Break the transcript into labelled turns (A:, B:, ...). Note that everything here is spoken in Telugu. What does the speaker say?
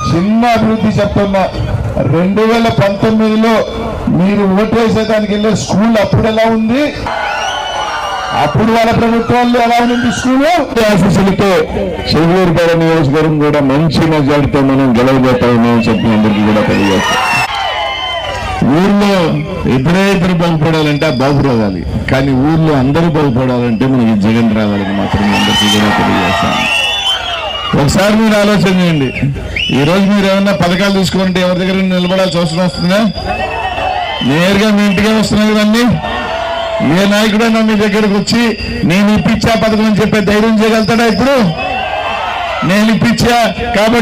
A: చిన్న అభివృద్ధి చెప్తున్నా. 2019లో మీరు ఓటు వేసేదానికి వెళ్ళే స్కూల్ అప్పుడు ఎలా ఉంది, అప్పుడు వాళ్ళ ప్రభుత్వాల్లో ఎలా ఉంది స్కూలు. ఆశీస్సులతో చెవులూరుపేట నియోజకవర్గం కూడా మంచి మెజార్టీతో మనం గెలవబోతామని చెప్పి అందరికీ కూడా తెలియజేస్తాం. ఊర్లో ఇద్దరు బాగుపడాలంటే ఆ బాబు రావాలి, కానీ ఊర్లో అందరూ బాగుపడాలంటే మనకి జగన్ రావాలని మాత్రం అందరికీ కూడా తెలియజేస్తాం. ఒకసారి మీరు ఆలోచన చేయండి. ఈరోజు మీరు ఏమన్నా పథకాలు తీసుకోవాలంటే ఎవరి దగ్గర నిలబడాల్సిన అవసరం వస్తుందా? నేరుగా మీ ఇంటికే వస్తున్నాయి కదండి. ఏ నాయకుడైనా మీ దగ్గరకు వచ్చి నేను ఇప్పించా పథకం అని చెప్పే ధైర్యం చేయగలుగుతాడా? ఇప్పుడు నేను ఇప్పించా కాబట్టి